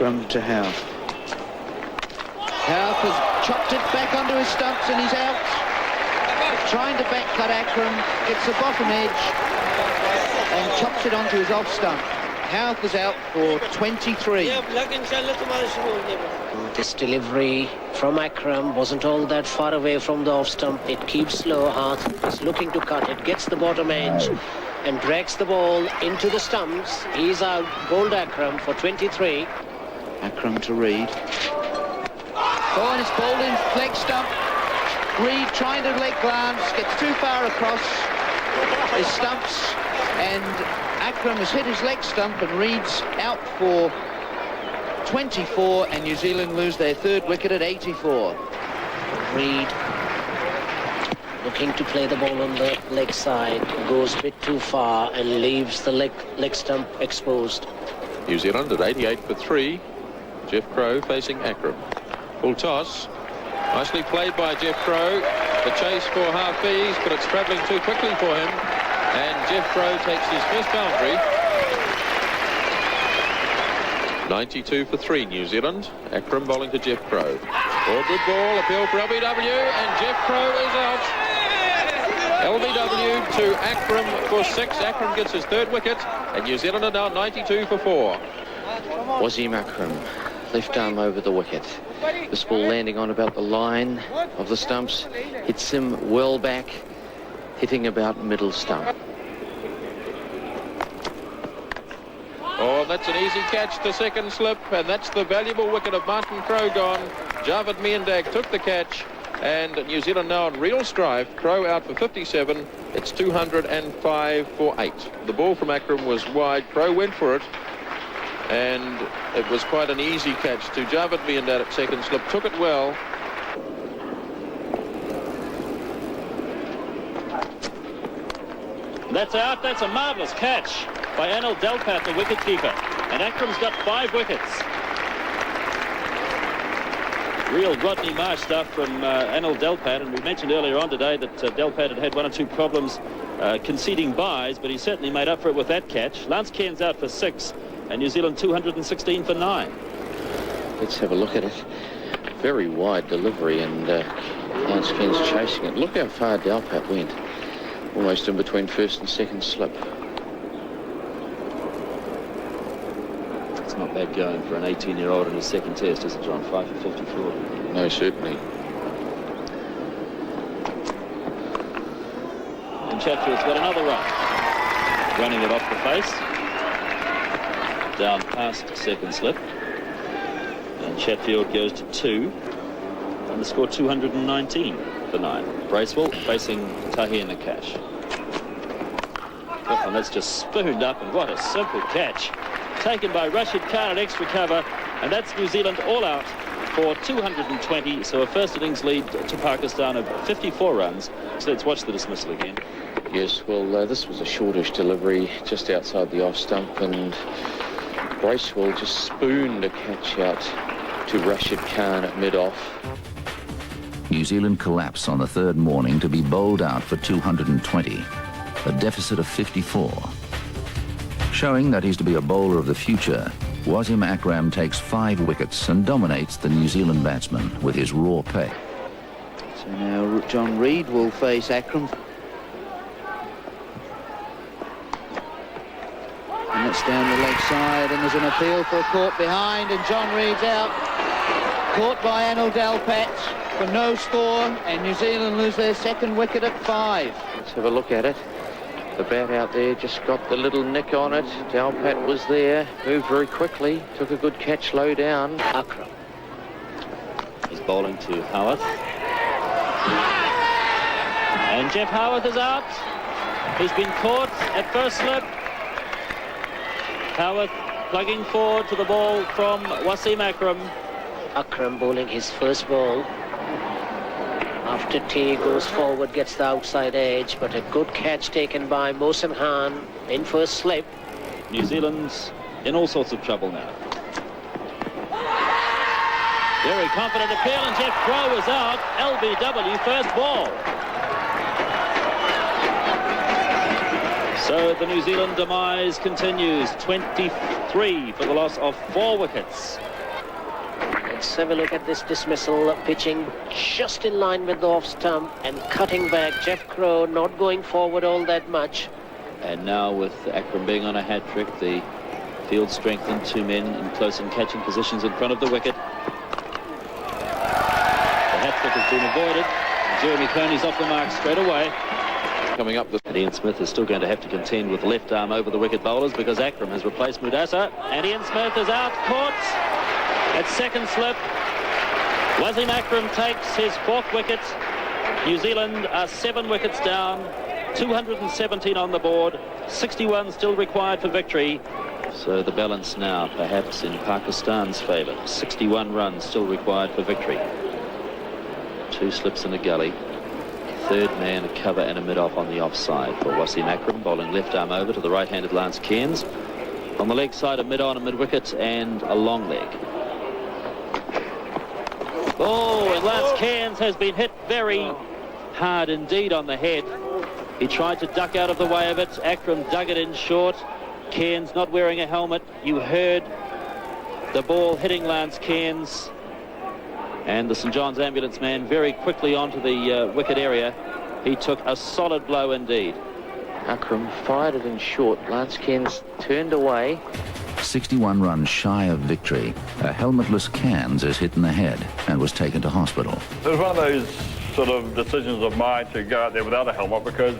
Akram to Howe. Howe has chopped it back onto his stumps and he's out. Trying to back cut Akram, gets the bottom edge and chops it onto his off stump. Howe is out for 23. This delivery from Akram wasn't all that far away from the off stump. It keeps low. Harth is looking to cut it, gets the bottom edge and drags the ball into the stumps. He's out. Bowled Akram for 23. Akram to Reed. Oh, and it's bowled in leg stump. Reed trying to leg glance, gets too far across his stumps, and Akram has hit his leg stump, and Reed's out for 24, and New Zealand lose their third wicket at 84. Reed looking to play the ball on the leg side, goes a bit too far and leaves the leg stump exposed. New Zealand at 88 for 3. Jeff Crow facing Akram. Full toss. Nicely played by Jeff Crow. The chase for Hafiz, but it's travelling too quickly for him. And Jeff Crow takes his first boundary. 92 for 3, New Zealand. Akram bowling to Jeff Crow. Oh, good ball. Appeal for LBW, and Jeff Crow is out. LBW to Akram for 6. Akram gets his third wicket, and New Zealand are now 92 for 4. Wasim Akram, left arm over the wicket. This ball landing on about the line of the stumps, hits him well back, hitting about middle stump. Oh, that's an easy catch to second slip, and that's the valuable wicket of Martin Crow gone. Javed Miandag took the catch, and New Zealand now on real strife. Crow out for 57. It's 205 for 8. The ball from Akram was wide. Crow went for it, and it was quite an easy catch to Javed Miandag at second slip. Took it well. That's out. That's a marvellous catch by Anil Delpat, the wicketkeeper. And Akram's got 5 wickets. Real Rodney Marsh stuff from Anil Delpat. And we mentioned earlier on today that Delpat had had 1 or 2 problems conceding byes, but he certainly made up for it with that catch. Lance Cairns out for 6, and New Zealand 216 for 9. Let's have a look at it. Very wide delivery, and Lance Cairns chasing it. Look how far Delpat went. Almost in between first and second slip. It's not bad going for an 18-year-old in his second test, is it, John? 5 for 54. No, certainly. And Chatfield's got another run. Running it off the face. Down past second slip. And Chatfield goes to 2. And the score 219 for 9. Bracewell facing Tahi and Nakash. And that's just spooned up, and what a simple catch. Taken by Rashid Khan at extra cover, and that's New Zealand all out for 220, so a first innings lead to Pakistan of 54 runs. So let's watch the dismissal again. Yes, well, this was a shortish delivery just outside the off stump, and Bracewell just spooned a catch out to Rashid Khan at mid-off. New Zealand collapse on the third morning to be bowled out for 220, a deficit of 54. Showing that he's to be a bowler of the future, Wasim Akram takes 5 wickets and dominates the New Zealand batsmen with his raw pay. So now John Reed will face Akram. And it's down the leg side, and there's an appeal for a caught behind, and John Reed's out. Caught by Anil Delpat for no score, and New Zealand lose their second wicket at 5. Let's have a look at it. The bat out there just got the little nick on it. Delpat was there, moved very quickly, took a good catch low down. Akram. He's bowling to Howarth. And Jeff Howarth is out. He's been caught at first slip. Howarth plugging forward to the ball from Wasim Akram. Akram bowling his first ball. After T goes forward, gets the outside edge, but a good catch taken by Mohsin Khan in first slip. New Zealand's in all sorts of trouble now. Very confident appeal, and Jeff Crow is out. LBW first ball. So the New Zealand demise continues. 23 for the loss of 4 wickets. Let's have a look at this dismissal. Pitching just in line with the off stump and cutting back. Jeff Crow not going forward all that much. And now with Akram being on a hat-trick, the field strengthened, 2 men in close and catching positions in front of the wicket. The hat-trick has been avoided. Jeremy Coney's off the mark straight away. Coming up, And Ian Smith is still going to have to contend with left arm over the wicket bowlers because Akram has replaced Mudasa. And Ian Smith is out, caught at second slip. Wasim Akram takes his 4th wicket. New Zealand are 7 wickets down, 217 on the board, 61 still required for victory. So the balance now perhaps in Pakistan's favour. 61 runs still required for victory. 2 slips in a gully. 3rd man a cover and a mid-off on the offside for Wasim Akram, bowling left arm over to the right-handed Lance Cairns. On the leg side, a mid-on, a mid-wicket and a long leg. Oh, and Lance Cairns has been hit very hard indeed on the head. He tried to duck out of the way of it. Akram dug it in short. Cairns not wearing a helmet. You heard the ball hitting Lance Cairns. And the St John's ambulance man very quickly onto the wicket area. He took a solid blow indeed. Akram fired it in short. Lance Cairns turned away. 61 runs shy of victory. A helmetless Cairns is hit in the head and was taken to hospital. It was one of those sort of decisions of mine to go out there without a helmet because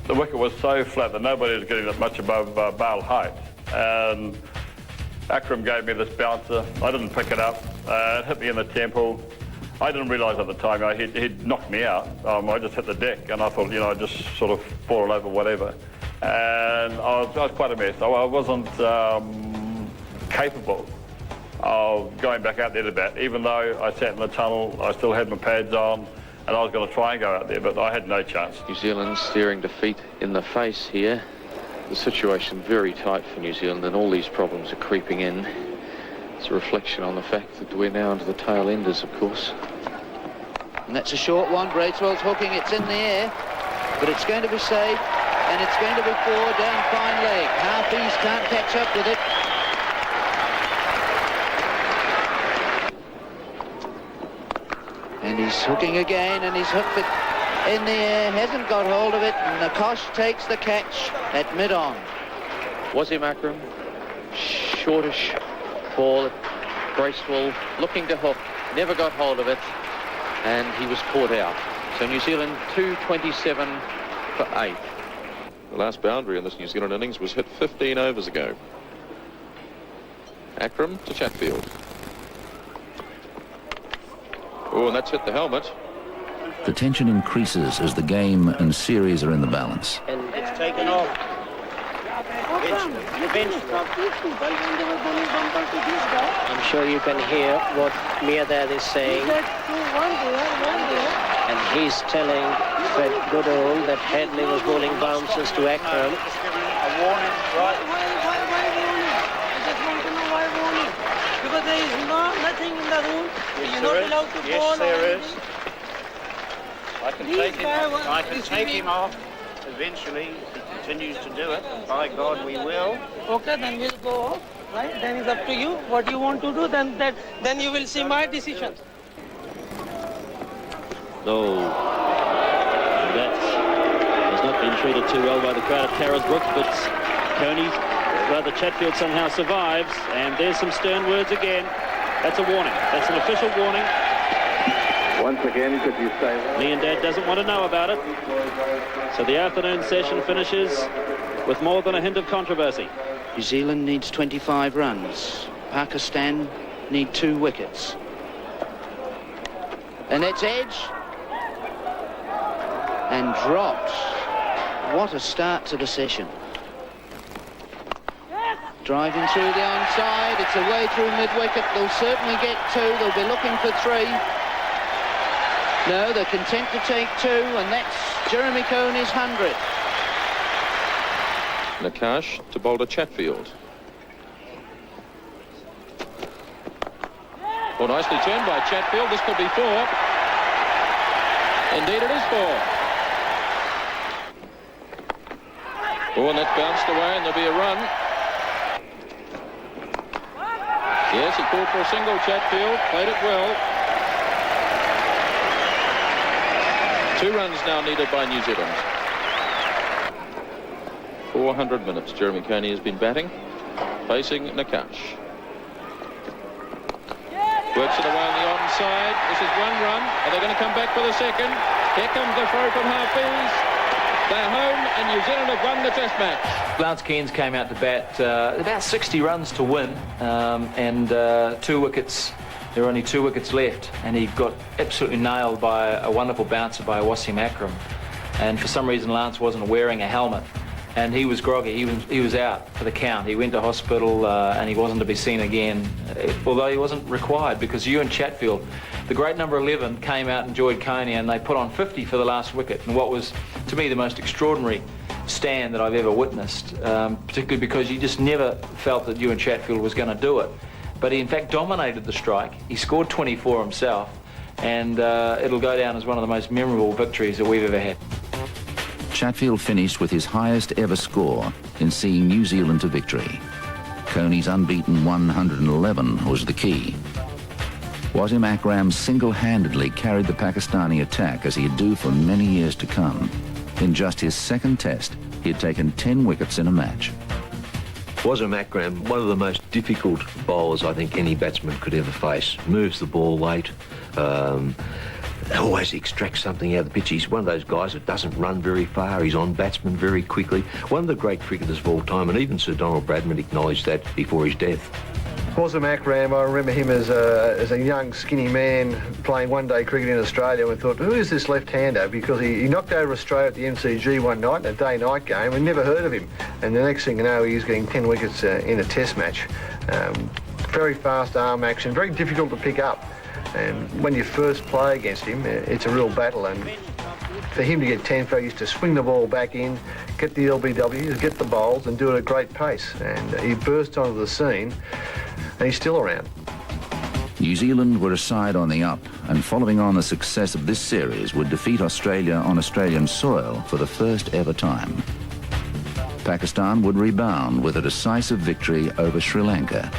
the wicket was so flat that nobody was getting it much above bail height. And Akram gave me this bouncer. I didn't pick it up. It hit me in the temple. I didn't realise at the time he'd knocked me out. I just hit the deck and I thought, I'd just sort of fall over, whatever. And I was quite a mess. I wasn't capable of going back out there to bat. Even though I sat in the tunnel, I still had my pads on and I was going to try and go out there, but I had no chance. New Zealand staring defeat in the face here. The situation very tight for New Zealand and all these problems are creeping in. It's a reflection on the fact that we're now into the tail enders, of course. And that's a short one. Bracewell's hooking. It's in the air, but it's going to be safe, and it's going to be 4 down fine leg. Harpies can't catch up with it. And he's hooking again, and he's hooked it in the air, hasn't got hold of it, and Nakosh takes the catch at mid-on. Wasim Akram, shortish ball at Bracewell, looking to hook, never got hold of it, and he was caught out. So New Zealand 227 for 8. the last boundary in this New Zealand innings was hit 15 overs ago. Akram to Chatfield. Oh, and that's hit the helmet. The tension increases as the game and series are in the balance. And it's taken off. I'm sure you can hear what Mirdad is saying. And he's telling Fred Goodall that Headley was bowling bounces to Akram. A warning, right? Why warning? I just want to know why warning. Because there is nothing in the room. You're not allowed to bowl. Yes, there is. I can take him off eventually if he continues to do it. By God, we will. Okay, then we'll go off, right? Then it's up to you. What you want to do, then you will see my decision. No, that has not been treated too well by the crowd at Carrisbrook, but Chatfield somehow survives, and there's some stern words again. That's a warning. That's an official warning. Once again, could you say that? Dad doesn't want to know about it. So the afternoon session finishes with more than a hint of controversy. New Zealand needs 25 runs. Pakistan need 2 wickets. And it's edge. And dropped. What a start to the session. Driving through the onside. It's away through mid-wicket. They'll certainly get 2. They'll be looking for 3. No, they're content to take 2, and that's Jeremy Coney's 100. Nakash to bowl to Chatfield. Well, nicely turned by Chatfield. This could be 4. Indeed, it is 4. Oh, and that's bounced away, and there'll be a run. Yes, he called for a single, Chatfield. Played it well. 2 runs now needed by New Zealand. 400 minutes. Jeremy Coney has been batting, facing Nakash. Works it away on the onside. This is 1 run. Are they going to come back for the second? Here comes the throw from Hafiz. They're home, and New Zealand have won the Test match. Lance Cairns came out to bat about 60 runs to win, and 2 wickets. There were only 2 wickets left, and he got absolutely nailed by a wonderful bouncer by Wasim Akram. And for some reason, Lance wasn't wearing a helmet, and he was groggy. He was out for the count. He went to hospital, and he wasn't to be seen again, although he wasn't required, because Ewan Chatfield, the great number 11, came out and joined Coney, and they put on 50 for the last wicket, and what was, to me, the most extraordinary stand that I've ever witnessed, particularly because you just never felt that Ewan Chatfield was going to do it. But he, in fact, dominated the strike. He scored 24 himself, and it'll go down as one of the most memorable victories that we've ever had. Chatfield finished with his highest ever score in seeing New Zealand to victory. Coney's unbeaten 111 was the key. Wasim Akram single-handedly carried the Pakistani attack as he'd do for many years to come. In just his 2nd test, he had taken 10 wickets in a match. Wasim Akram, one of the most difficult bowlers I think any batsman could ever face. Moves the ball late, always extracts something out of the pitch. He's one of those guys that doesn't run very far. He's on batsmen very quickly. One of the great cricketers of all time, and even Sir Donald Bradman acknowledged that before his death. Wasim Akram, I remember him as a young, skinny man playing one-day cricket in Australia, and we thought, who is this left-hander? Because he knocked over Australia at the MCG one night in a day-night game, and never heard of him. And the next thing you know, he's getting 10 wickets in a test match. Very fast arm action, very difficult to pick up. And when you first play against him, it's a real battle. And for him to get 10, he used to swing the ball back in, get the LBWs, get the bowls, and do it at a great pace. And he burst onto the scene, and he's still around. New Zealand were a side on the up, and following on the success of this series would defeat Australia on Australian soil for the first ever time. Pakistan would rebound with a decisive victory over Sri Lanka.